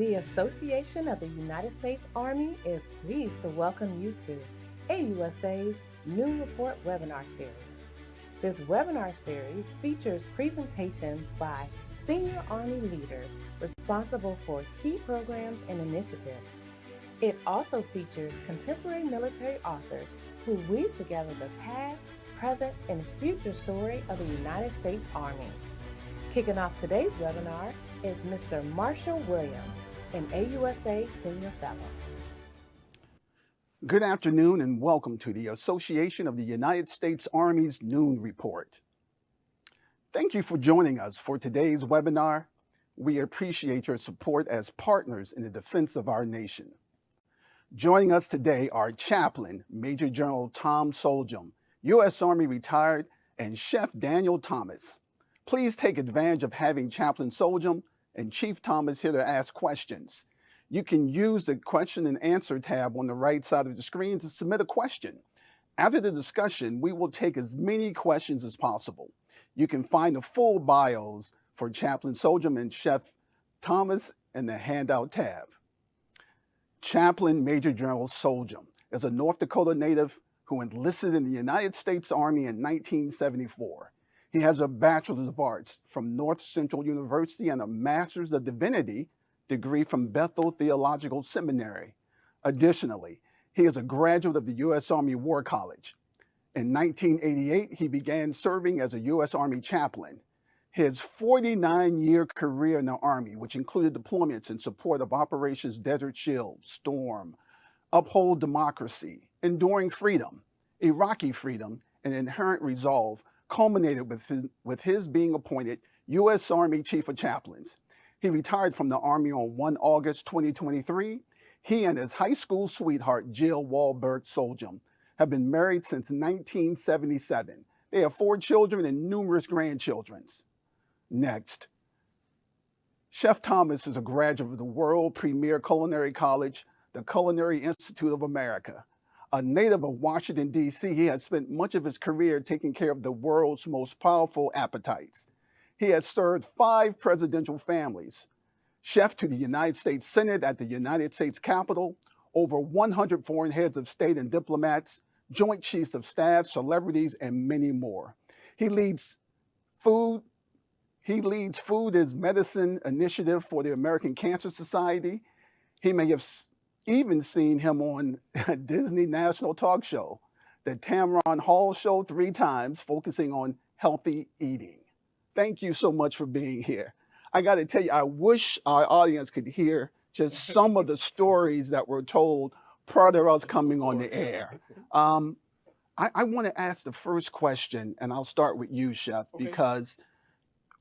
The Association of the United States Army is pleased to welcome you to AUSA's Noon Report webinar series. This webinar series features presentations by senior Army leaders responsible for key programs and initiatives. It also features contemporary military authors who weave together the past, present, and future story of the United States Army. Kicking off today's webinar is Mr. Marshall Williams, an AUSA Senior Fellow. Good afternoon and welcome to the Association of the United States Army's Noon Report. Thank you for joining us for today's webinar. We appreciate your support as partners in the defense of our nation. Joining us today are Chaplain Major General Tom Solhjem, U.S. Army retired, and Chef Daniel Thomas. Please take advantage of having Chaplain Solhjem and Chief Thomas here to ask questions. You can use the question and answer tab on the right side of the screen to submit a question. After the discussion, we will take as many questions as possible. You can find the full bios for Chaplain Solhjem and Chef Thomas in the handout tab. Chaplain Major General Solhjem is a North Dakota native who enlisted in the United States Army in 1974. He has a Bachelor's of Arts from North Central University and a Master's of Divinity degree from Bethel Theological Seminary. Additionally, he is a graduate of the U.S. Army War College. In 1988, he began serving as a U.S. Army chaplain. His 49-year career in the Army, which included deployments in support of Operations Desert Shield, Storm, Uphold Democracy, Enduring Freedom, Iraqi Freedom, and Inherent Resolve, culminated with his being appointed U.S. Army Chief of Chaplains. He retired from the Army on 1 August 2023. He and his high school sweetheart, Jill Wahlberg Solhjem, have been married since 1977. They have 4 children and numerous grandchildren. Next, Chef Thomas is a graduate of the world premier culinary college, the Culinary Institute of America. A native of Washington, D.C., he has spent much of his career taking care of the world's most powerful appetites. He has served 5 presidential families, chef to the United States Senate at the United States Capitol, over 100 foreign heads of state and diplomats, joint chiefs of staff, celebrities, and many more. He leads Food as Medicine Initiative for the American Cancer Society. He may have even seen him on Disney National Talk Show, the Tamron Hall Show 3 times, focusing on healthy eating. Thank you so much for being here. I got to tell you, I wish our audience could hear just some of the stories that were told prior to us coming on the air. I want to ask the first question, and I'll start with you, Chef, because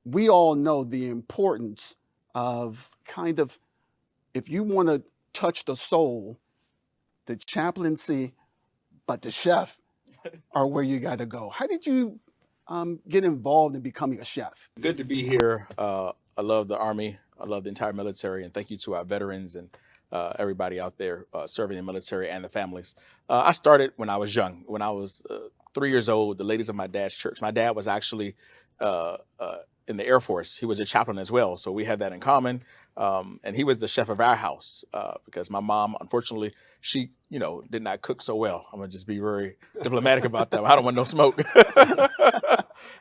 we all know the importance of if you want to touch the soul, the chaplaincy, but the chef are where you got to go. How did you get involved in becoming a chef? Good to be here. I love the Army. I love the entire military, and thank you to our veterans and everybody out there serving in the military and the families. I started when I was young. When I was 3 years old, the ladies of my dad's church. My dad was actually in the Air Force. He was a chaplain as well, so we had that in common. And he was the chef of our house because my mom, unfortunately, she, did not cook so well. I'm gonna just be very diplomatic about that. I don't want no smoke.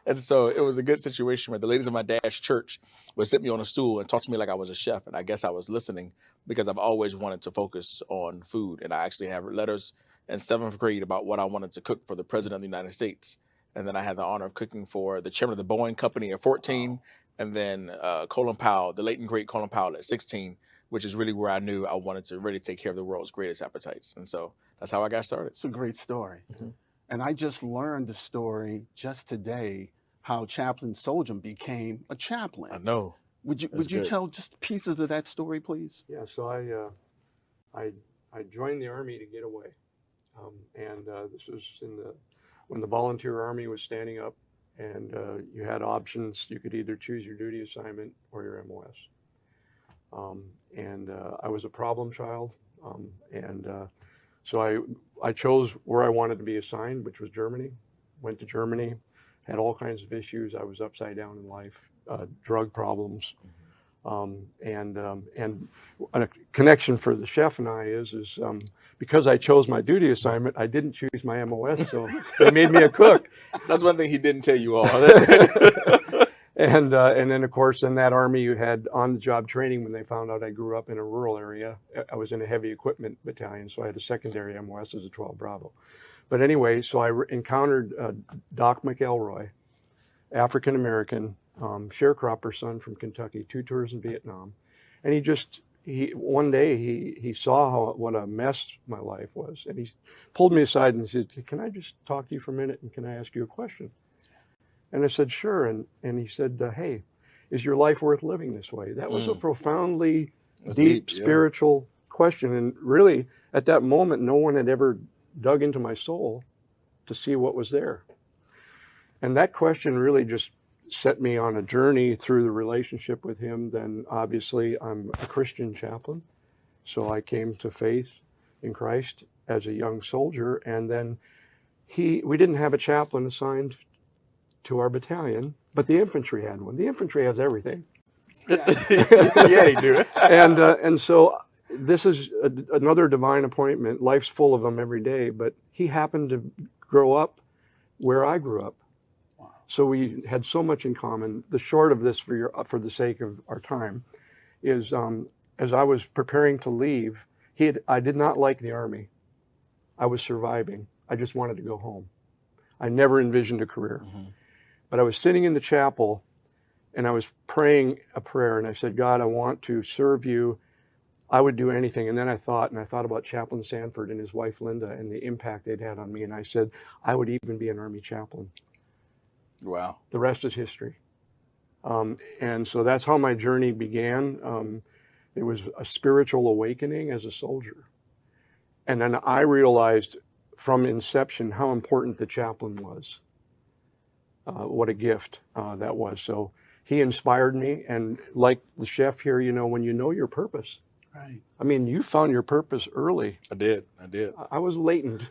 And so it was a good situation where the ladies of my dad's church would sit me on a stool and talk to me like I was a chef. And I guess I was listening because I've always wanted to focus on food. And I actually have letters in 7th grade about what I wanted to cook for the President of the United States. And then I had the honor of cooking for the chairman of the Boeing Company at 14, and then Colin Powell, the late and great Colin Powell at 16, which is really where I knew I wanted to really take care of the world's greatest appetites. And so that's how I got started. It's a great story. Mm-hmm. And I just learned the story just today, how Chaplain Solhjem became a chaplain. I know. Would you tell just pieces of that story, please? Yeah, so I joined the Army to get away. This was when the volunteer Army was standing up, and you had options. You could either choose your duty assignment or your MOS. I was a problem child, so I chose where I wanted to be assigned, which was Germany. Went to Germany, had all kinds of issues. I was upside down in life, drug problems, And a connection for the chef and I is because I chose my duty assignment, I didn't choose my MOS, so they made me a cook. That's one thing he didn't tell you all. And then, of course, in that Army, you had on-the-job training when they found out I grew up in a rural area. I was in a heavy equipment battalion, so I had a secondary MOS as a 12 Bravo. But anyway, so I encountered Doc McElroy, African-American, sharecropper son from Kentucky, 2 tours in Vietnam. And one day he saw what a mess my life was. And he pulled me aside and said, "Can I just talk to you for a minute? And can I ask you a question?" And I said, "Sure." And he said, "Hey, is your life worth living this way?" That was a profoundly deep spiritual question. And really, at that moment, no one had ever dug into my soul to see what was there. And that question really just set me on a journey through the relationship with him. Then obviously I'm a Christian chaplain. So I came to faith in Christ as a young soldier. And then we didn't have a chaplain assigned to our battalion, but the infantry had one. The infantry has everything. Yeah, they do. And so this is another divine appointment. Life's full of them every day, but he happened to grow up where I grew up. Wow. So we had so much in common. The short of this, for the sake of our time, is as I was preparing to leave, I did not like the Army. I was surviving. I just wanted to go home. I never envisioned a career. Mm-hmm. But I was sitting in the chapel and I was praying a prayer and I said, "God, I want to serve you. I would do anything." And then I thought about Chaplain Sanford and his wife Linda and the impact they'd had on me. And I said, I would even be an Army chaplain. Wow. The rest is history. And so that's how my journey began. It was a spiritual awakening as a soldier. And then I realized from inception how important the chaplain was. What a gift that was. So he inspired me. And like the chef here, when you know your purpose. Right. I mean, you found your purpose early. I did. I was latent.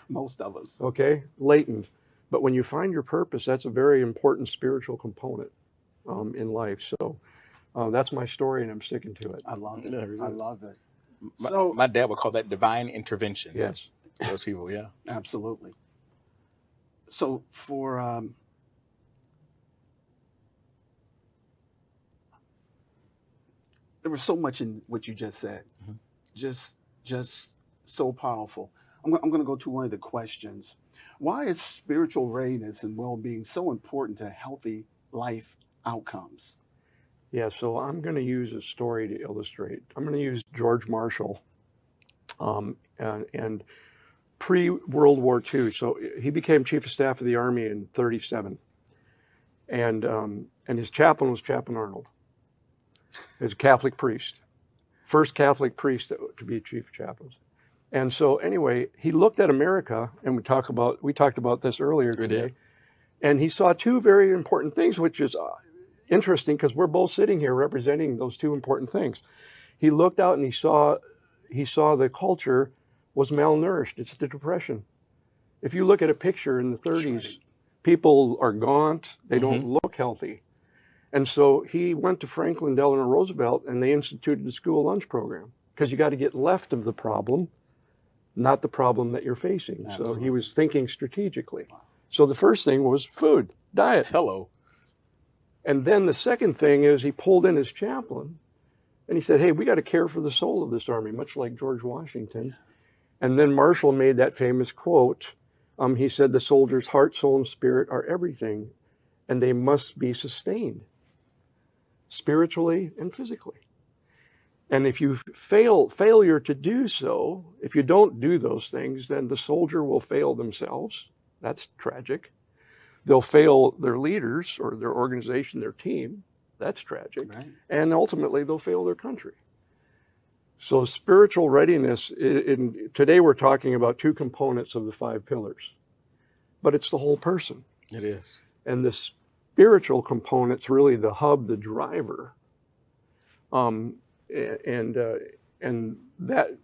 Most of us. Okay, latent. But when you find your purpose, that's a very important spiritual component in life. So that's my story, and I'm sticking to it. I love it. I love it. My dad would call that divine intervention. Yes. Those people, yeah. Absolutely. So for there was so much in what you just said, mm-hmm. just so powerful. I'm going to go to one of the questions. Why is spiritual readiness and well-being so important to healthy life outcomes? Yeah, so I'm going to use a story to illustrate. I'm going to use George Marshall, and pre-World War II. So he became Chief of Staff of the Army in 1937, and his chaplain was Chaplain Arnold. He was a Catholic priest, first Catholic priest to be chief of chaplains. And so anyway, he looked at America, and we talked about this earlier today, and he saw 2 very important things, which is interesting because we're both sitting here representing those 2 important things. He looked out and he saw the culture was malnourished. It's the Depression. If you look at a picture in the 30s, right. People are gaunt. They mm-hmm. don't look healthy. And so he went to Franklin Delano Roosevelt and they instituted the school lunch program because you got to get left of the problem, not the problem that you're facing. Absolutely. So he was thinking strategically. Wow. So the first thing was food, diet. Hello. And then the second thing is he pulled in his chaplain and he said, "Hey, we got to care for the soul of this Army," much like George Washington. And then Marshall made that famous quote. He said, "The soldier's heart, soul, and spirit are everything, and they must be sustained spiritually and physically. And if you failure to do so, if you don't do those things, then the soldier will fail themselves. That's tragic. They'll fail their leaders or their organization, their team. That's tragic. Right. And ultimately, they'll fail their country." So spiritual readiness, today we're talking about 2 components of the 5 pillars, but it's the whole person. It is. And the spiritual component's really the hub, the driver. And that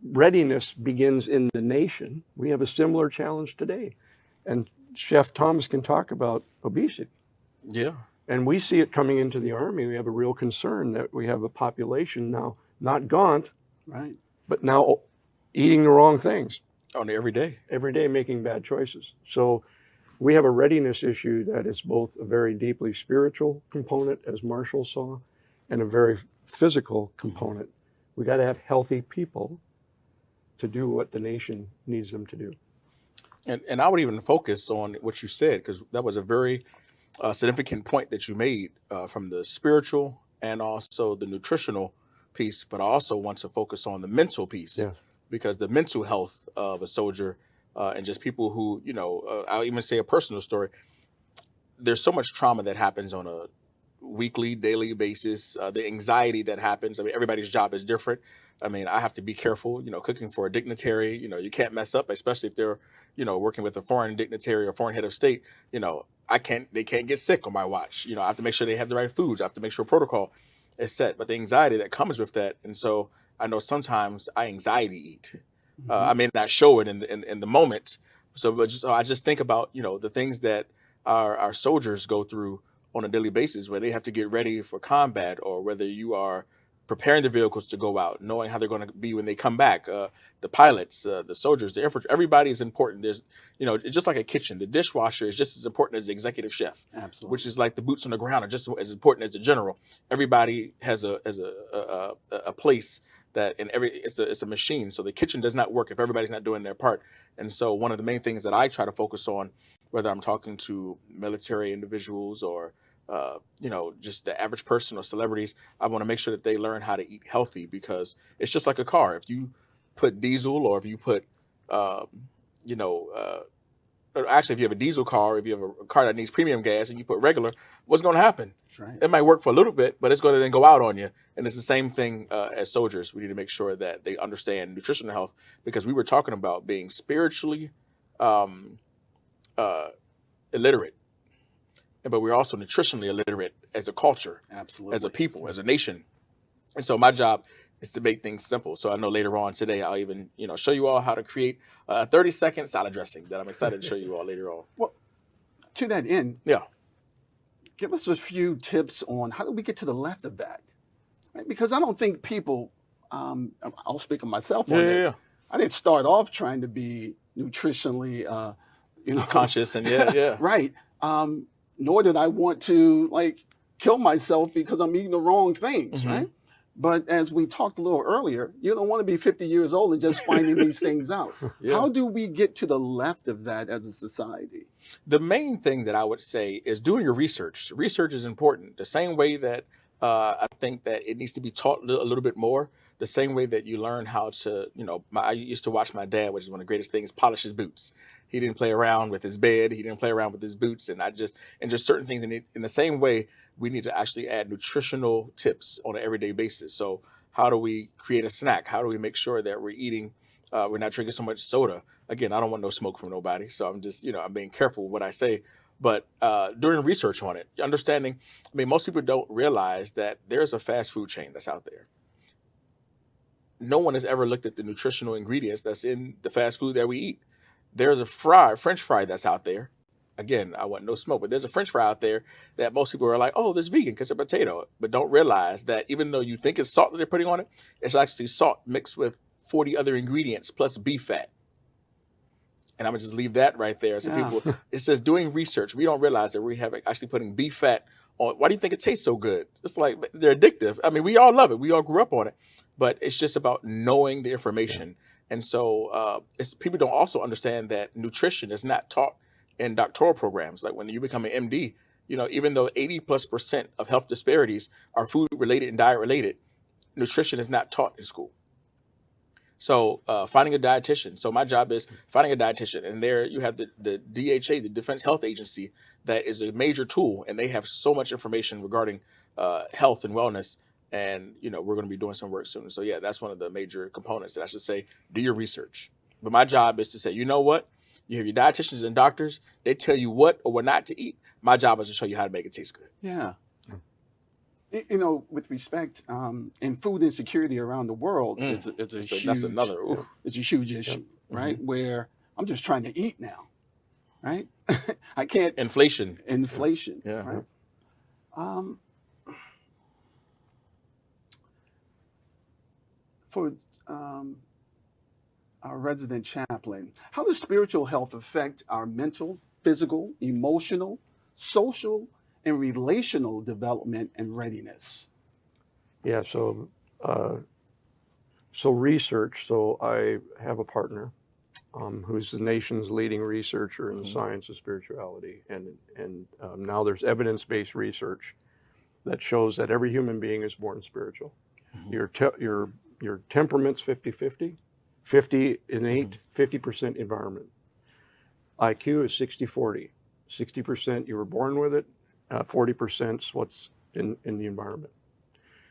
readiness begins in the nation. We have a similar challenge today. And Chef Thomas can talk about obesity. Yeah. And we see it coming into the Army. We have a real concern that we have a population now, not gaunt, Right. but now eating the wrong things. On every day. Every day making bad choices. So we have a readiness issue that is both a very deeply spiritual component, as Marshall saw, and a very physical component. We got to have healthy people to do what the nation needs them to do. And I would even focus on what you said, because that was a very significant point that you made from the spiritual and also the nutritional piece. But I also want to focus on the mental piece, Yeah. because the mental health of a soldier and just people who, I'll even say a personal story. There's so much trauma that happens on a weekly, daily basis. The anxiety that happens. I mean, everybody's job is different. I mean, I have to be careful, cooking for a dignitary, you can't mess up, especially if they're, working with a foreign dignitary or foreign head of state. They can't get sick on my watch. I have to make sure they have the right foods. I have to make sure protocol is set. But the anxiety that comes with that. And so I know sometimes I anxiety eat. I may not show it in the moment. So I just think about, the things that our soldiers go through on a daily basis, where they have to get ready for combat, or whether you are preparing the vehicles to go out, knowing how they're going to be when they come back. The pilots, the soldiers, the infantry, everybody is important. There's, it's just like a kitchen. The dishwasher is just as important as the executive chef. Absolutely. Which is like the boots on the ground are just as important as the general. Everybody has a place that it's a machine. So the kitchen does not work if everybody's not doing their part. And so one of the main things that I try to focus on, whether I'm talking to military individuals or just the average person or celebrities, I want to make sure that they learn how to eat healthy, because it's just like a car. If you put diesel, or if you put, actually, if you have a diesel car, if you have a car that needs premium gas and you put regular, what's going to happen? That's right. It might work for a little bit, but it's going to then go out on you. And it's the same thing as soldiers. We need to make sure that they understand nutritional health, because we were talking about being spiritually illiterate, but we're also nutritionally illiterate as a culture, Absolutely. as a people, as a nation. And so my job is to make things simple. So I know later on today, I'll even, show you all how to create a 30-second salad dressing that I'm excited to show you all later on. Well, to that end, Yeah. give us a few tips on how do we get to the left of that, right? Because I don't think people, I'll speak of myself on this. Yeah. I didn't start off trying to be nutritionally, Conscious and yeah. right. Nor did I want to kill myself because I'm eating the wrong things, Mm-hmm. right? But as we talked a little earlier, you don't want to be 50 years old and just finding these things out. Yeah. How do we get to the left of that as a society? The main thing that I would say is doing your research. Research is important. The same way that I think that it needs to be taught a little bit more. The same way that you learn how to, I used to watch my dad, which is one of the greatest things, polish his boots. He didn't play around with his bed. He didn't play around with his boots. And just certain things. In the same way, we need to actually add nutritional tips on an everyday basis. So how do we create a snack? How do we make sure that we're eating, we're not drinking so much soda? Again, I don't want no smoke from nobody. So I'm just, I'm being careful with what I say. But doing research on it, understanding, most people don't realize that there's a fast food chain that's out there. No one has ever looked at the nutritional ingredients that's in the fast food that we eat. There's a French fry that's out there. Again, I want no smoke, but there's a French fry out there that most people are like, oh, this vegan because it's a potato, but don't realize that even though you think it's salt that they're putting on it, it's actually salt mixed with 40 other ingredients plus beef fat. And I'm gonna just leave that right there. So people, it's just doing research. We don't realize that we have actually putting beef fat on. Why do you think it tastes so good? It's like they're addictive. We all love it. We all grew up on it, but it's just about knowing the information. And so people don't also understand that nutrition is not taught in doctoral programs. Like when you become an MD, even though 80+% of health disparities are food related and diet related, nutrition is not taught in school. So finding a dietitian. So my job is finding a dietitian. And there you have the DHA, the Defense Health Agency, that is a major tool. And they have so much information regarding health and wellness. And, we're going to be doing some work soon. So, yeah, that's one of the major components that I should say, do your research. But my job is to say, you know what? You have your dietitians and doctors. They tell you what or what not to eat. My job is to show you how to make it taste good. Yeah. With respect, in food insecurity around the world, it's a huge issue, right? Mm-hmm. Where I'm just trying to eat now, right? I can't. Inflation. Yeah. Right? Um, for our resident chaplain, how does spiritual health affect our mental, physical, emotional, social, and relational development and readiness? Yeah, so research. So I have a partner who's the nation's leading researcher in the science of spirituality, and now there's evidence-based research that shows that every human being is born spiritual. Your temperament's 50-50, 50 innate, 50% environment. IQ is 60-40, 60% you were born with it, 40% is what's in the environment.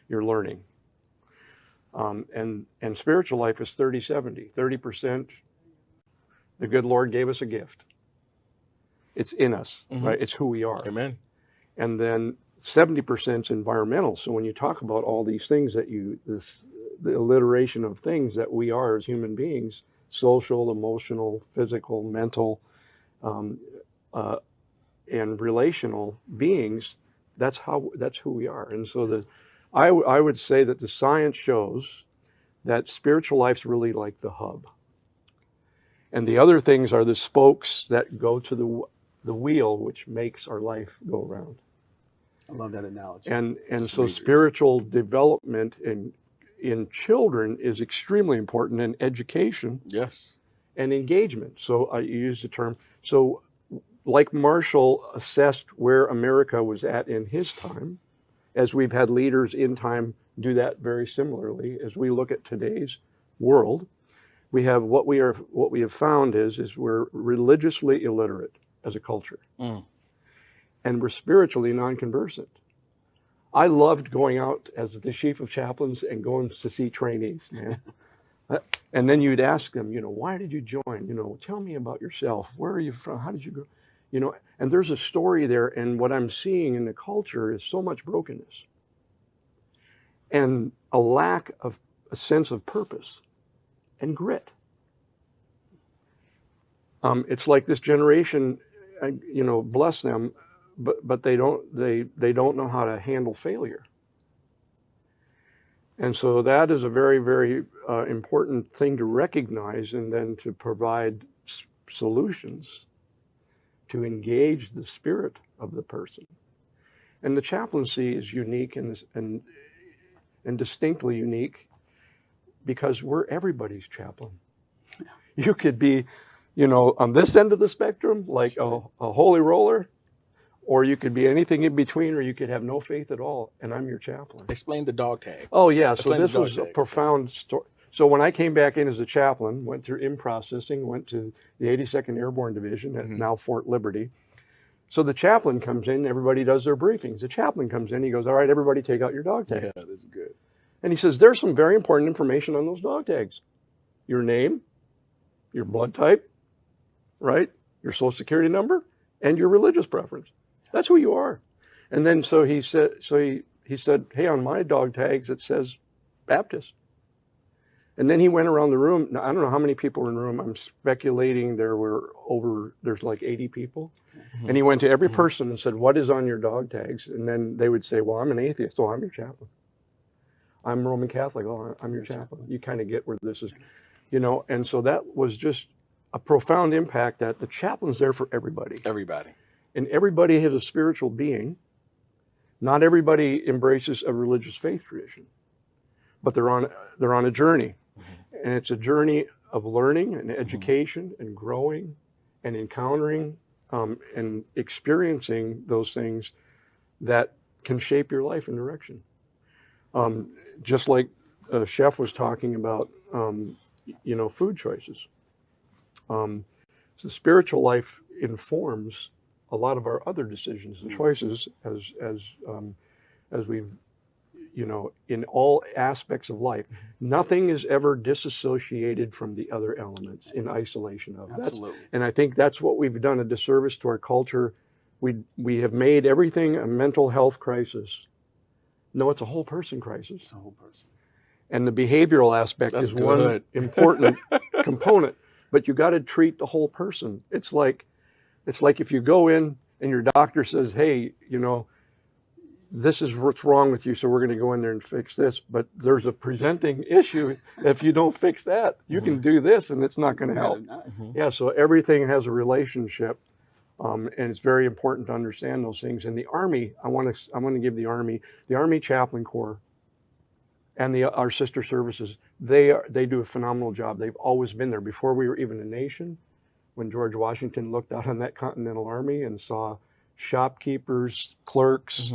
You're learning. And spiritual life is 30-70, 30%. The good Lord gave us a gift. It's in us, right? It's who we are. Amen. And then 70% is environmental. So when you talk about all these things that the alliteration of things that we are as human beings, social, emotional, physical, mental, and relational beings, that's who we are. And so I would say that the science shows that spiritual life's really like the hub. And the other things are the spokes that go to the wheel, which makes our life go around. I love that analogy. And so spiritual development in children is extremely important, in education. Yes. And engagement. So I use the term. So like Marshall assessed where America was at in his time, as we've had leaders in time do that very similarly, as we look at today's world, we have what we have found is we're religiously illiterate as a culture. And we're spiritually non-conversant. I loved going out as the chief of chaplains and going to see trainees, man. And then you'd ask them, why did you join? Tell me about yourself. Where are you from? How did you go? And there's a story there. And what I'm seeing in the culture is so much brokenness and a lack of a sense of purpose and grit. It's like this generation, bless them, but they don't know how to handle failure. And so that is a very, very important thing to recognize, and then to provide solutions to engage the spirit of the person. And the chaplaincy is unique and distinctly unique because we're everybody's chaplain. You could be, on this end of the spectrum, like a holy roller, or you could be anything in between, or you could have no faith at all, and I'm your chaplain. Explain the dog tags. Oh, yeah. So Explain this the dog was a tags. profound story. So when I came back in as a chaplain, went through in-processing, went to the 82nd Airborne Division at now Fort Liberty. So the chaplain comes in, everybody does their briefings. The chaplain comes in, he goes, all right, everybody take out your dog tag. Yeah, this is good. And he says, there's some very important information on those dog tags. Your name, your blood type, right? Your social security number, and your religious preference. That's who you are. And then so he said, hey, on my dog tags it says Baptist. And then he went around the room. Now, I don't know how many people were in the room. I'm speculating there's like 80 people. And he went to every person and said, what is on your dog tags? And then they would say, well, I'm an atheist. Oh, I'm your chaplain. I'm Roman Catholic. Oh, I'm your chaplain. You kind of get where this is, and so that was just a profound impact, that the chaplain's there for everybody. Everybody. And everybody has a spiritual being. Not everybody embraces a religious faith tradition, but they're on a journey. And it's a journey of learning and education and growing and encountering and experiencing those things that can shape your life and direction. Just like Chef was talking about, food choices. So the spiritual life informs a lot of our other decisions and choices as we've, in all aspects of life. Nothing is ever disassociated from the other elements in isolation of. Absolutely. And I think that's what we've done a disservice to our culture. We have made everything a mental health crisis. No, it's a whole person crisis. It's a whole person. And the behavioral aspect is one important component. But you got to treat the whole person. It's like if you go in and your doctor says, hey, this is what's wrong with you, so we're going to go in there and fix this. But there's a presenting issue. If you don't fix that, you can do this, and it's not going to help. Yeah, so everything has a relationship, and it's very important to understand those things. In the Army, I want to give the Army Chaplain Corps, and our sister services. They do a phenomenal job. They've always been there before we were even a nation. When George Washington looked out on that Continental Army and saw shopkeepers, clerks,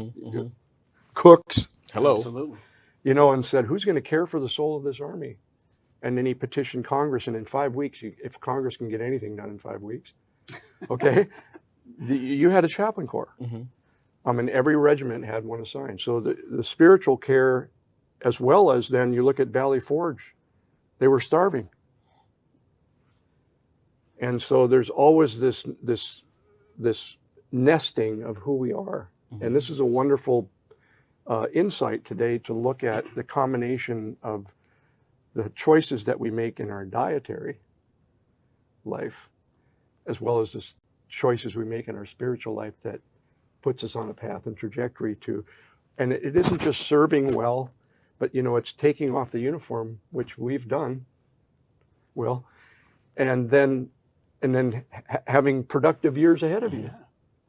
cooks, Absolutely. you know, and said, who's going to care for the soul of this army? And then he petitioned Congress, and in 5 weeks, if Congress can get anything done in 5 weeks, okay, you had a chaplain corps. And every regiment had one assigned. So the spiritual care, as well as then you look at Valley Forge, they were starving. And so there's always this nesting of who we are. And this is a wonderful insight today to look at the combination of the choices that we make in our dietary life, as well as the choices we make in our spiritual life that puts us on a path and trajectory to, and it isn't just serving well, but you know, it's taking off the uniform, which we've done, Will, and then having productive years ahead of you.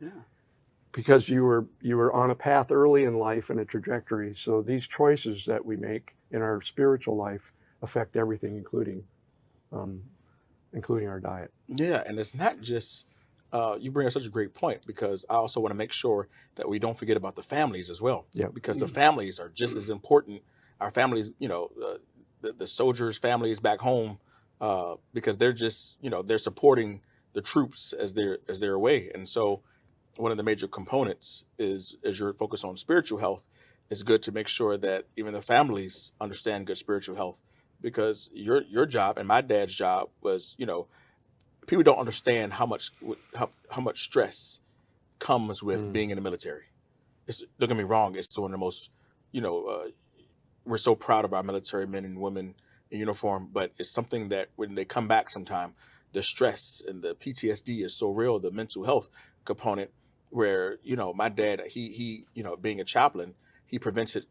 Yeah. Because you were on a path early in life and a trajectory. So these choices that we make in our spiritual life affect everything, including our diet. Yeah, and it's not just, you bring up such a great point, because I also want to make sure that we don't forget about the families as well. Yeah. Because the families are just as important. Our families, you know, the soldiers' families back home, because they're just, you know, they're supporting the troops as they're away. And so one of the major components is, as you're focused on spiritual health, it's good to make sure that even the families understand good spiritual health, because your job and my dad's job was, you know, people don't understand how much stress comes with being in the military. Don't get me wrong, it's one of the most, you know, we're so proud of our military men and women in uniform, but it's something that when they come back sometime, the stress and the PTSD is so real, the mental health component, where, you know, my dad, he you know, being a chaplain, he prevented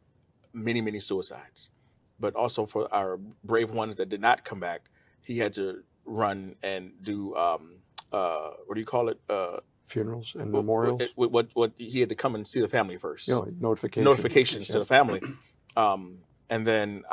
many suicides. But also for our brave ones that did not come back, he had to run and do what do you call it? Funerals and memorials. What he had to come and see the family first. You know, Notifications to the family. And then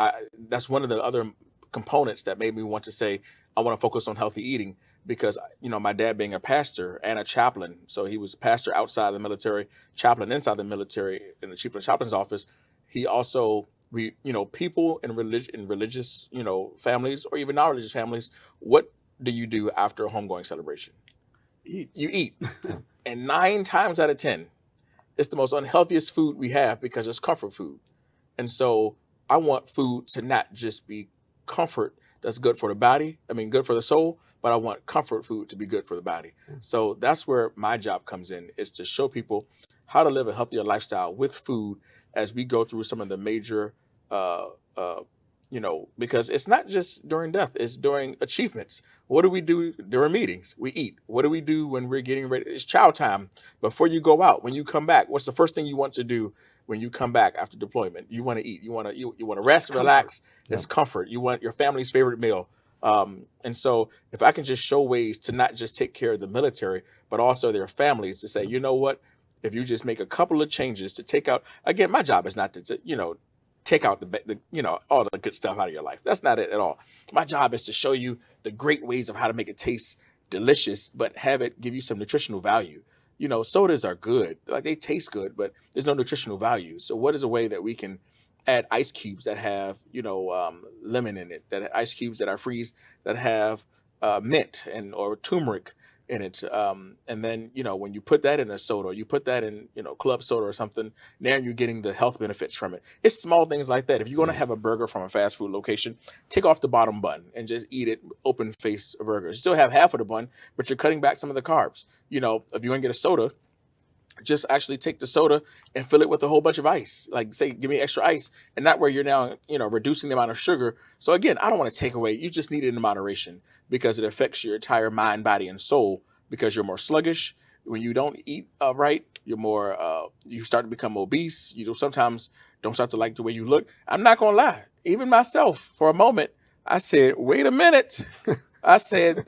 that's one of the other components that made me want to say, I want to focus on healthy eating, because, you know, my dad being a pastor and a chaplain, so he was pastor outside the military, chaplain inside the military in the chief of the chaplain's office. He also, you know, people in religious, you know, families, or even non-religious families, what do you do after a homegoing celebration? You eat. And 9 times out of 10, it's the most unhealthiest food we have, because it's comfort food. And so I want food to not just be comfort that's good for the body, good for the soul, but I want comfort food to be good for the body. So that's where my job comes in, is to show people how to live a healthier lifestyle with food as we go through some of the major, you know, because it's not just during death, it's during achievements. What do we do during meetings? We eat. What do we do when we're getting ready? It's chow time. Before you go out, when you come back, what's the first thing you want to do when you come back after deployment? You want to eat. You want to rest, relax. It's comfort. You want your family's favorite meal. And so if I can just show ways to not just take care of the military, but also their families, to say, you know what, if you just make a couple of changes to take out, again, my job is not to you know, take out the you know, all the good stuff out of your life. That's not it at all. My job is to show you the great ways of how to make it taste delicious, but have it give you some nutritional value. You know, sodas are good, like they taste good, but there's no nutritional value. So what is a way that we can add ice cubes that have, you know, lemon in it, that ice cubes that are freeze, that have mint or turmeric in it. And then, you know, when you put that in a soda, or you put that in, you know, club soda or something, now you're getting the health benefits from it. It's small things like that. If you're going to have a burger from a fast food location, take off the bottom bun and just eat it open face burger. You still have half of the bun, but you're cutting back some of the carbs. You know, if you're going to get a soda, just actually take the soda and fill it with a whole bunch of ice. Like, say, give me extra ice, and not where you're now, you know, reducing the amount of sugar. So again, I don't want to take away. You just need it in moderation, because it affects your entire mind, body, and soul, because you're more sluggish. when you don't eat right, you're more, you start to become obese. You sometimes don't start to like the way you look. I'm not going to lie. Even myself, for a moment, I said, wait a minute. I said,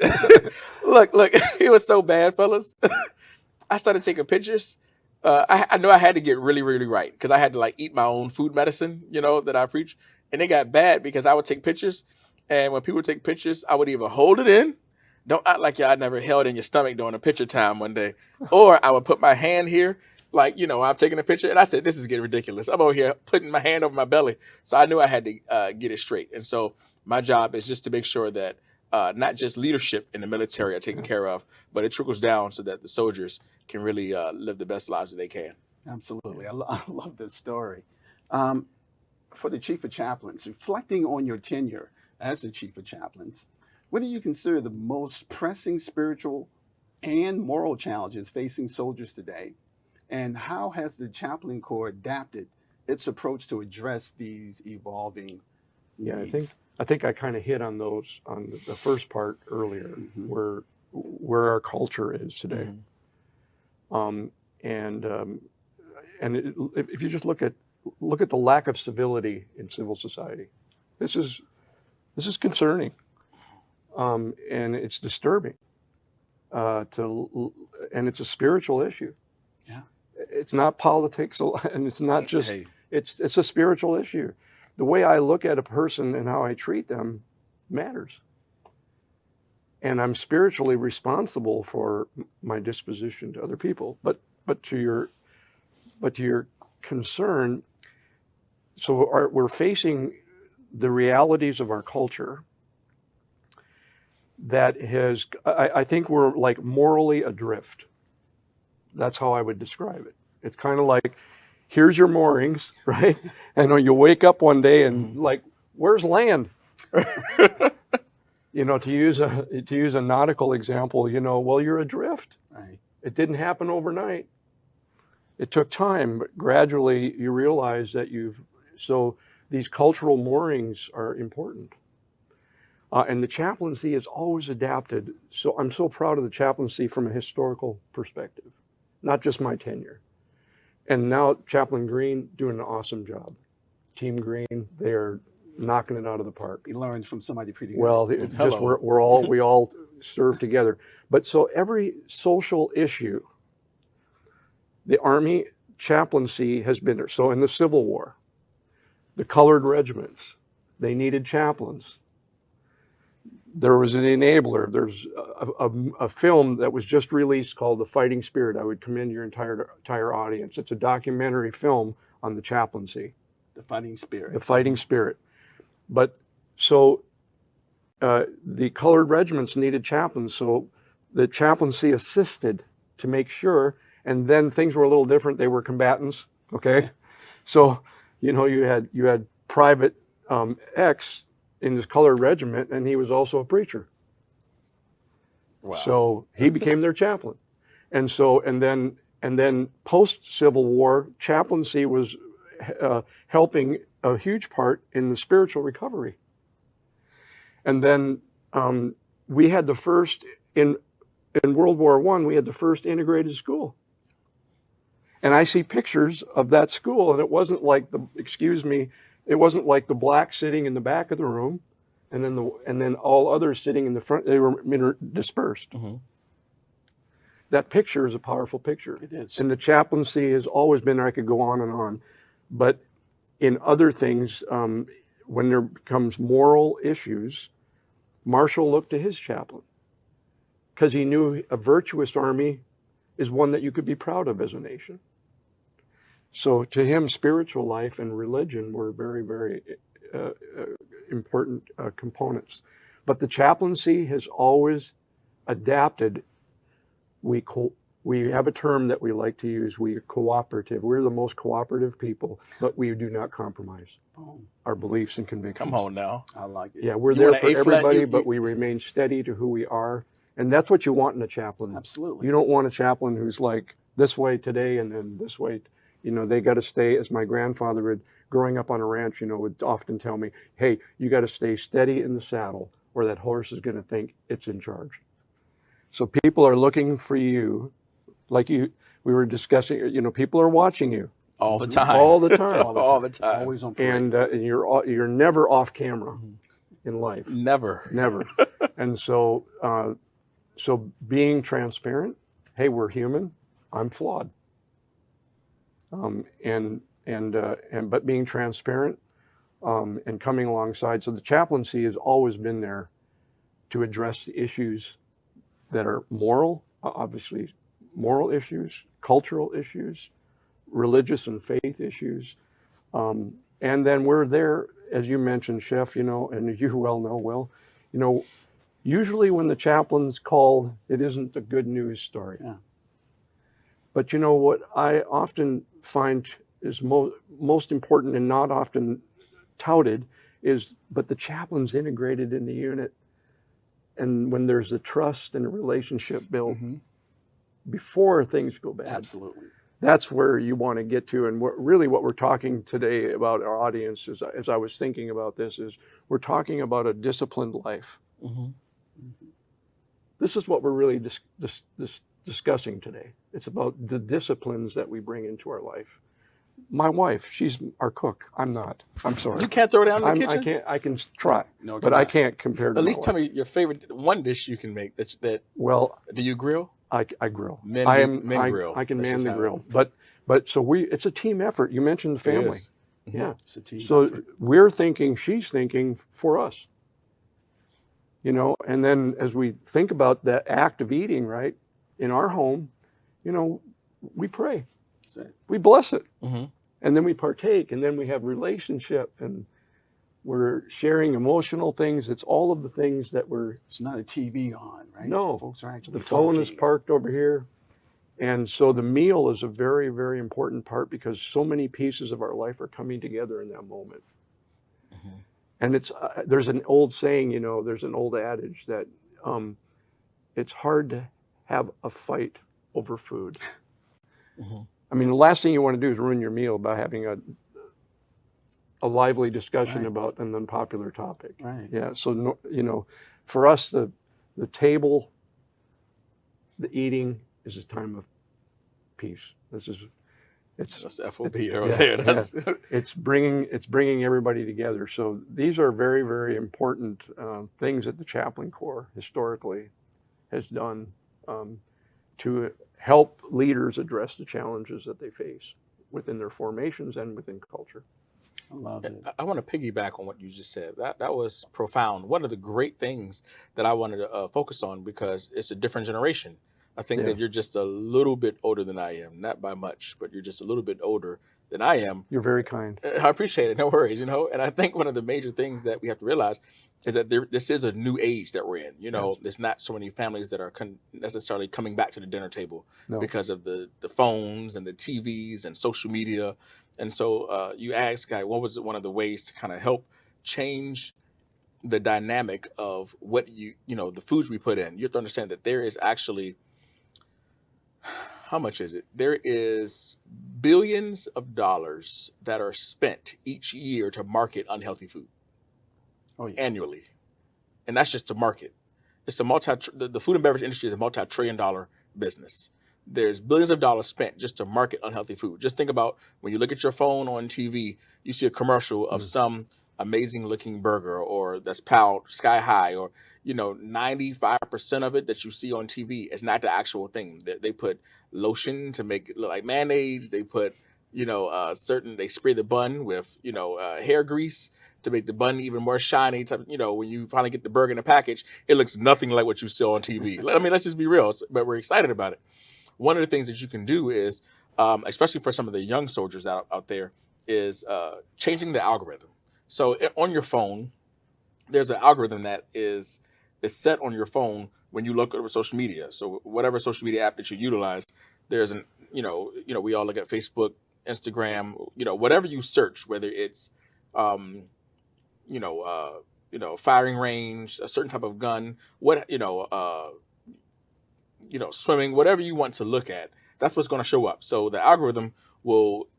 look, it was so bad, fellas. I started taking pictures. I know I had to get really, really right because I had to like eat my own food medicine, that I preach. And it got bad because I would take pictures. And when people take pictures, I would either hold it in. Don't act like y'all never held in your stomach during a picture time one day. Or I would put my hand here, like, I'm taking a picture. And I said, this is getting ridiculous. I'm over here putting my hand over my belly. So I knew I had to get it straight. And so my job is just to make sure that not just leadership in the military are taken care of, but it trickles down so that the soldiers can really live the best lives that they can. Absolutely. I love this story. For the Chief of Chaplains, reflecting on your tenure as the Chief of Chaplains, what do you consider the most pressing spiritual and moral challenges facing soldiers today? And how has the Chaplain Corps adapted its approach to address these evolving needs? I think I kind of hit on those on the first part earlier, where our culture is today. If you just look at the lack of civility in civil society, this is concerning, and it's disturbing. And it's a spiritual issue. Yeah, it's not politics, and it's not just. It's a spiritual issue. The way I look at a person and how I treat them matters. And I'm spiritually responsible for my disposition to other people. But to your concern, so we're facing the realities of our culture that I think we're like morally adrift. That's how I would describe it. It's kind of like, here's your moorings, right? And when you wake up one day and like, where's land? To use a nautical example, well, you're adrift. Right. It didn't happen overnight. It took time, but gradually you realize that so these cultural moorings are important. And the chaplaincy has always adapted. So I'm so proud of the chaplaincy from a historical perspective, not just my tenure. And now Chaplain Green doing an awesome job. Team Green, they're knocking it out of the park. We learned from somebody pretty good. Well, it's just we all serve together. But so every social issue, the Army chaplaincy has been there. So in the Civil War, the colored regiments, they needed chaplains. There was an enabler. There's a film that was just released called The Fighting Spirit. I would commend your entire audience. It's a documentary film on the chaplaincy. The Fighting Spirit. The Fighting Spirit. But so the colored regiments needed chaplains, so the chaplaincy assisted to make sure, and then things were a little different. They were combatants, okay? So, you had Private X in his colored regiment, and he was also a preacher. Wow. So he became their chaplain. And then post-Civil War, chaplaincy was helping a huge part in the spiritual recovery. And then we had the first, in World War I, we had the first integrated school. And I see pictures of that school, and it wasn't like it wasn't like the blacks sitting in the back of the room, and then all others sitting in the front. They were dispersed. Mm-hmm. That picture is a powerful picture. It is. And the chaplaincy has always been, I could go on and on. But in other things, when there becomes moral issues, Marshall looked to his chaplain because he knew a virtuous army is one that you could be proud of as a nation. So to him, spiritual life and religion were very, very important components. But the chaplaincy has always adapted. We have a term that we like to use. We are cooperative. We're the most cooperative people, but we do not compromise our beliefs and convictions. Come on now. I like it. Yeah, we're there for everybody, but we remain steady to who we are. And that's what you want in a chaplain. Absolutely. You don't want a chaplain who's like this way today and then this way. They got to stay, as my grandfather would, growing up on a ranch, would often tell me, hey, you got to stay steady in the saddle or that horse is going to think it's in charge. So people are looking for you like we were discussing, you know, people are watching you all the time, all the time, all the time. Always on parade. and you're never off camera in life, Never. And so so being transparent, hey, we're human, I'm flawed, but being transparent and coming alongside. So the chaplaincy has always been there to address the issues that are moral, obviously moral issues, cultural issues, religious and faith issues. And then we're there, as you mentioned, Chef, you know, and you well know, Will, you know, usually when the chaplain's called, it isn't a good news story. Yeah. But you know what I often find is most important and not often touted is, but the chaplain's integrated in the unit. And when there's a trust and a relationship built before things go bad. Absolutely. That's where you want to get to. And what we're talking today about our audience, as I was thinking about this, is we're talking about a disciplined life. This is what we're really discussing today. It's about the disciplines that we bring into our life. My wife, she's our cook. I'm not. I'm sorry. You can't throw down in the kitchen? I can't. I can try, No, but I can't compare to At least my tell wife. me your favorite one dish you can make. That Well, do you grill? I grill. Men grill. I can That's man just the how- grill. But so it's a team effort. You mentioned the family. It is. Yeah. It's a team So effort. we're thinking, she's thinking for us. You know, and then as we think about that act of eating, right, in our home, you know, we pray. That's it. We bless it. Mhm. And then we partake, and then we have relationship, and we're sharing emotional things. It's all of the things that It's not a TV on, right? No. Folks are actually the phone is talking. parked over here. And so the meal is a very, very important part because so many pieces of our life are coming together in that moment. And it's there's an old saying, you know, there's an old adage that it's hard to have a fight over food. I mean, the last thing you want to do is ruin your meal by having a lively discussion Right. about an unpopular topic. Right. Yeah. So, no, you know, for us, the table, the eating is a time of peace. It's That's FOB it's- over yeah, there. That's, it's bringing everybody together. So these are very, very important things that the Chaplain Corps historically has done to help leaders address the challenges that they face within their formations and within culture. I love it. I want to piggyback on what you just said. That was profound. One of the great things that I wanted to focus on, because it's a different generation. I think Yeah. that you're just a little bit older than I am, not by much, but you're just a little bit older than I am. You're very kind. I appreciate it. No worries, you know. And I think one of the major things that we have to realize is that this is a new age that we're in. You know, Yes. there's not so many families that are necessarily coming back to the dinner table No. because of the phones and the TVs and social media. And so you ask, guy, what was one of the ways to kind of help change the dynamic of what you know, the foods we put in? You have to understand that there is actually, how much is it? There is billions of dollars that are spent each year to market unhealthy food Oh, yeah. annually. And that's just to market. It's the food and beverage industry is a multi-trillion-dollar business. There's billions of dollars spent just to market unhealthy food. Just think about when you look at your phone on TV, you see a commercial of some amazing looking burger or that's piled sky high, or, you know, 95% of it that you see on TV is not the actual thing. They put lotion to make it look like mayonnaise. They put, you know, they spray the bun with, you know, hair grease to make the bun even more shiny. You know, when you finally get the burger in the package, it looks nothing like what you saw on TV. I mean, let's just be real, but we're excited about it. One of the things that you can do is, especially for some of the young soldiers out there, is changing the algorithm. So on your phone, there's an algorithm that is set on your phone when you look at social media. So whatever social media app that you utilize, there's an, you know, we all look at Facebook, Instagram, you know, whatever you search, whether it's, firing range, a certain type of gun, swimming, whatever you want to look at, that's what's going to show up. So the algorithm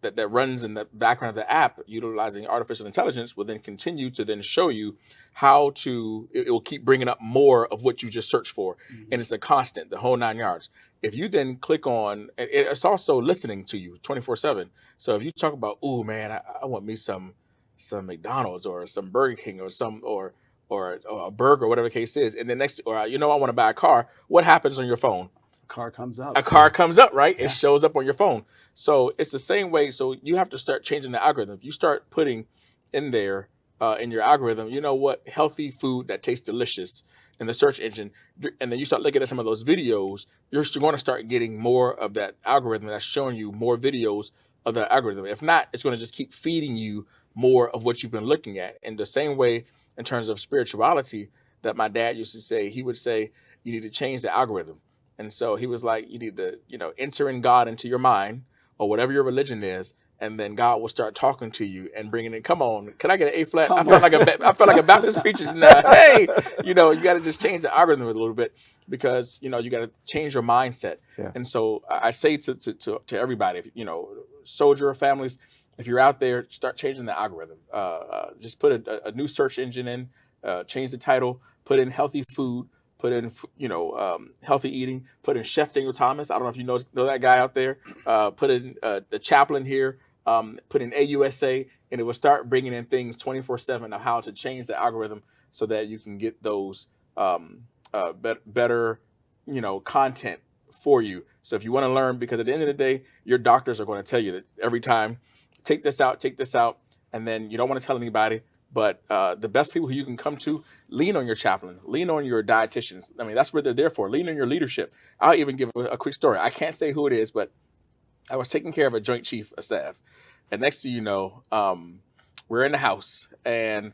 that runs in the background of the app, utilizing artificial intelligence, will then continue to then show you how to, it will keep bringing up more of what you just searched for. And it's a constant, the whole 9 yards. if you then click on, it's also listening to you 24/7. So if you talk about, oh man, I want me some McDonald's or some Burger King or or a burger, whatever the case is, and then next, or I want to buy a car, what happens on your phone? Car comes up. A car comes up, right? Yeah. It shows up on your phone. So it's the same way. So you have to start changing the algorithm. You start putting in there in your algorithm, you know what, healthy food that tastes delicious in the search engine, and then you start looking at some of those videos, you're going to start getting more of that algorithm that's showing you more videos of the algorithm. If not, it's going to just keep feeding you more of what you've been looking at. In the same way, in terms of spirituality, that my dad used to say, he would say, you need to change the algorithm. And so he was like, you need to, enter in God into your mind, or whatever your religion is, and then God will start talking to you and bringing in, come on, can I get an A flat? I felt like a Baptist preacher now. Hey, you got to just change the algorithm a little bit, because, you got to change your mindset. Yeah. And so I say to everybody, if, soldier families, if you're out there, start changing the algorithm. Just put a new search engine in, change the title, put in healthy food, put in, healthy eating, put in Chef Daniel Thomas. I don't know if you know that guy out there. Put in the chaplain here, put in AUSA, and it will start bringing in things 24/7 of how to change the algorithm so that you can get those better, content for you. So if you want to learn, because at the end of the day, your doctors are going to tell you that every time, take this out, and then you don't want to tell anybody. But the best people who you can come to, lean on your chaplain, lean on your dietitians. I mean, that's what they're there for. Lean on your leadership. I'll even give a quick story. I can't say who it is, but I was taking care of a Joint Chief of Staff. And next thing you know, we're in the house, and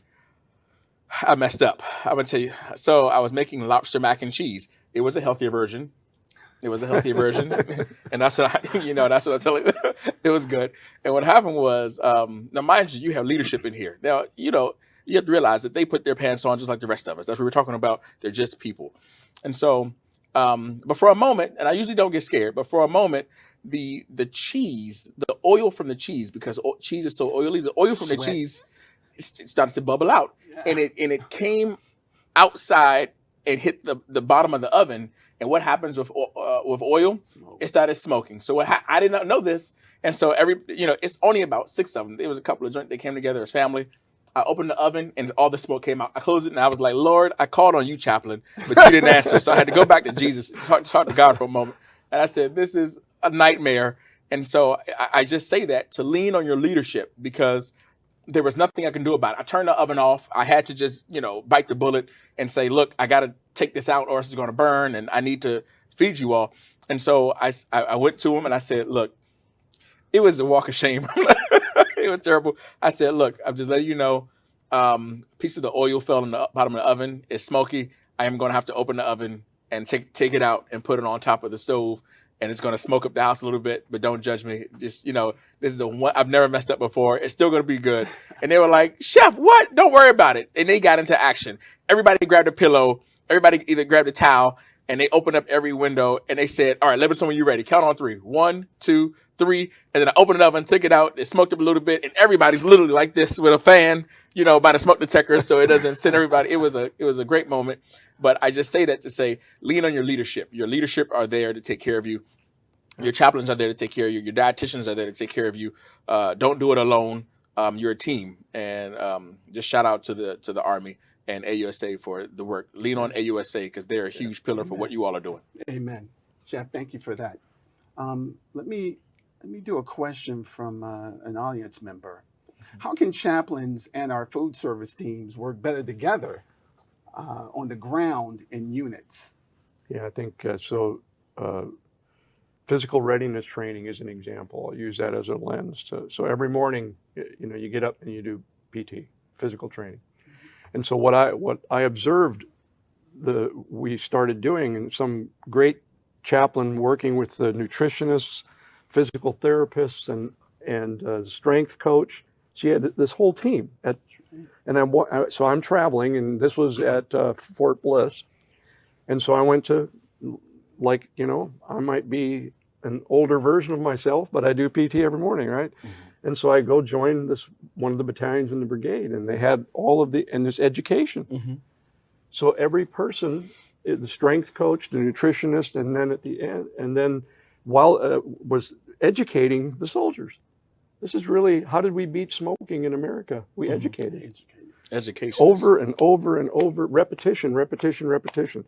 I messed up. I'm going to tell you. So I was making lobster mac and cheese. It was a healthier version. And that's what that's what I tell you. It was good. And what happened was, now mind you have leadership in here. Now, you have to realize that they put their pants on just like the rest of us. That's what we're talking about. They're just people. And so, but for a moment, and I usually don't get scared, but for a moment, the cheese, the oil from the cheese, because cheese is so oily, the oil from the cheese, it started to bubble out. Yeah. And it came outside and hit the bottom of the oven. And what happens with oil? Smoke. It started smoking. So I did not know this. And so it's only about 6 of them. There was a couple of joints that came together as family. I opened the oven and all the smoke came out. I closed it and I was like, Lord, I called on you, chaplain, but you didn't answer. So I had to go back to Jesus, talk to God for a moment. And I said, this is a nightmare. And so I just say that to lean on your leadership, because there was nothing I can do about it. I turned the oven off. I had to just, bite the bullet and say, look, I got to take this out or it's going to burn and I need to feed you all. And so I went to him and I said, look, it was a walk of shame. It was terrible. I said, look, I'm just letting you know, a piece of the oil fell in the bottom of the oven. It's smoky. I am going to have to open the oven and take it out and put it on top of the stove. And it's going to smoke up the house a little bit, but don't judge me. Just, this is I've never messed up before. It's still going to be good. And they were like, Chef, what? Don't worry about it. And they got into action. Everybody grabbed a pillow. Everybody either grabbed a towel, and they opened up every window and they said, all right, let me know when you're ready. Count on 3. 1, 2, 3. And then I opened it up and took it out. It smoked up a little bit, and everybody's literally like this with a fan, by the smoke detector, so it doesn't send everybody. It was a great moment. But I just say that to say, lean on your leadership. Your leadership are there to take care of you. Your chaplains are there to take care of you. Your dietitians are there to take care of you. Don't do it alone. You're a team. And just shout out to the Army and AUSA for the work. Lean on AUSA, because they're a huge pillar for what you all are doing. Amen. Chef, thank you for that. Let me do a question from an audience member. How can chaplains and our food service teams work better together on the ground in units? Yeah, I think so. Physical readiness training is an example. I'll use that as a lens. So every morning, you get up and you do PT, physical training. And so what I observed we started doing, and some great chaplain working with the nutritionists, physical therapists, and strength coach. She had this whole team so I'm traveling, and this was at Fort Bliss. And so I went to, I might be an older version of myself, but I do PT every morning, right? Mm-hmm. And so I go join one of the battalions in the brigade, and they had all of this education. Mm-hmm. So every person the strength coach, the nutritionist, and then at the end, and then while was educating the soldiers. This is really, how did we beat smoking in America? We educated. Education. Over and over and over, repetition, repetition, repetition.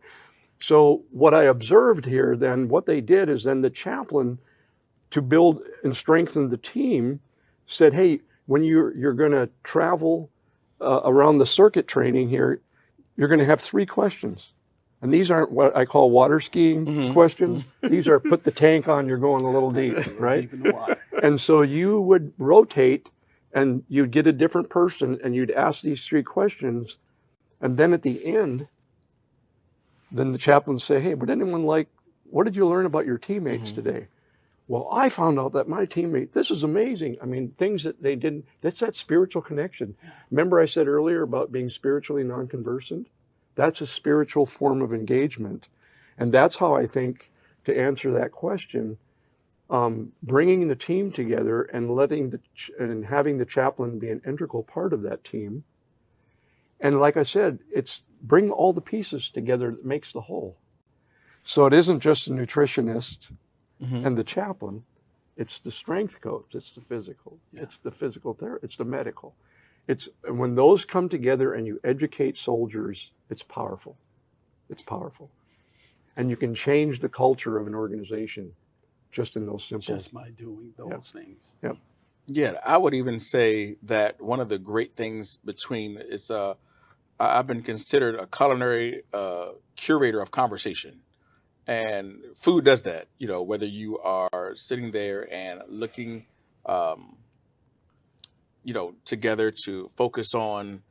So what I observed here then, what they did is then the chaplain, to build and strengthen the team, said, hey, when you're going to travel around the circuit training here, you're going to have 3 questions. And these aren't what I call water skiing questions. These are put the tank on, you're going a little deep, right? Deep in the water. And so you would rotate and you'd get a different person and you'd ask these 3 questions. And then at the end, then the chaplain would say, hey, would anyone what did you learn about your teammates today? Well, I found out that my teammate, this is amazing. I mean, things that they didn't, that's that spiritual connection. Remember I said earlier about being spiritually non-conversant? That's a spiritual form of engagement. And that's how I think, to answer that question, bringing the team together and and having the chaplain be an integral part of that team. And like I said, it's bring all the pieces together that makes the whole. So it isn't just a nutritionist and the chaplain, it's the strength coach, it's the physical, it's the physical therapy, it's the medical. It's when those come together and you educate soldiers, it's powerful. It's powerful. And you can change the culture of an organization just in those simple. Just by doing those things. Yep. Yeah, I would even say that one of the great things between is I've been considered a culinary curator of conversation. And food does that, you know, whether you are sitting there and looking, you know, together to focus on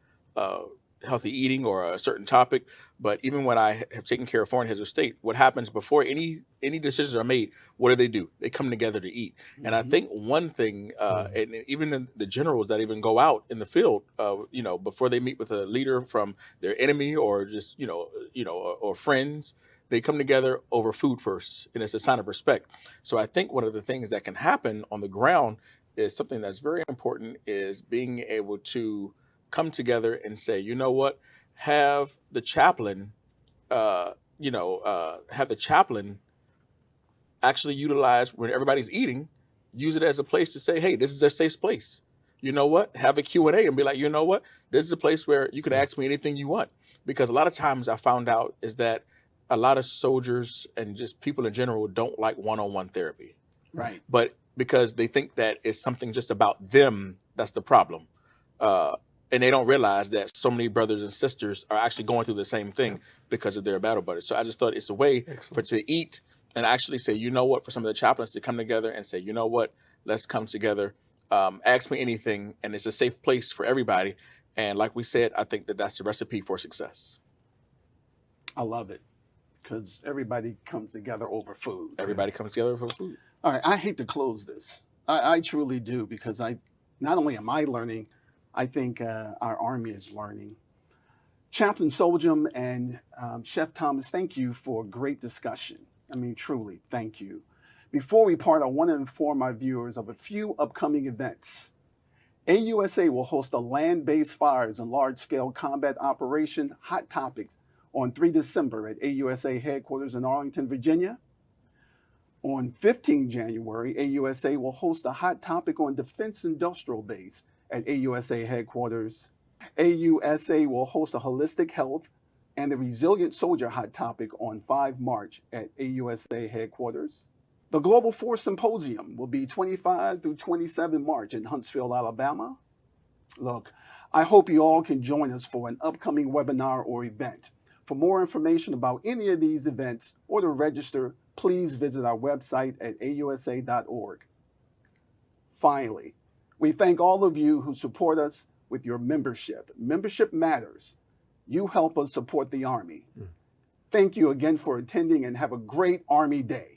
healthy eating or a certain topic. But even when I have taken care of foreign heads of state, what happens before any decisions are made, what do? They come together to eat. And I think one thing, and even the generals that even go out in the field, you know, before they meet with a leader from their enemy or just, or friends, they come together over food first, and it's a sign of respect. So I think one of the things that can happen on the ground is something that's very important is being able to come together and say, you know what, have the chaplain, actually utilize when everybody's eating, use it as a place to say, hey, this is a safe place. You know what, have a Q&A and be like, you know what, this is a place where you can ask me anything you want. Because a lot of times I found out is that a lot of soldiers and just people in general don't like one-on-one therapy. Right. But because they think that it's something just about them, that's the problem. And they don't realize that so many brothers and sisters are actually going through the same thing because of their battle buddies. So I just thought it's a way to eat and actually say, you know what, for some of the chaplains to come together and say, you know what, let's come together, ask me anything, and it's a safe place for everybody. And like we said, I think that that's the recipe for success. I love it. Because everybody comes together over food. Everybody comes together for food. All right, I hate to close this. I truly do, because not only am I learning, I think our Army is learning. Chaplain Solhjem and Chef Thomas, thank you for a great discussion. I mean, truly, thank you. Before we part, I want to inform our viewers of a few upcoming events. AUSA will host a land-based fires and large-scale combat operation, Hot Topics, on 3 December at AUSA headquarters in Arlington, Virginia. On 15 January, AUSA will host a Hot Topic on Defense Industrial Base at AUSA headquarters. AUSA will host a Holistic Health and the Resilient Soldier Hot Topic on 5 March at AUSA headquarters. The Global Force Symposium will be 25 through 27 March in Huntsville, Alabama. Look, I hope you all can join us for an upcoming webinar or event. For more information about any of these events or to register, please visit our website at ausa.org. Finally, we thank all of you who support us with your membership. Membership matters. You help us support the Army. Thank you again for attending and have a great Army Day.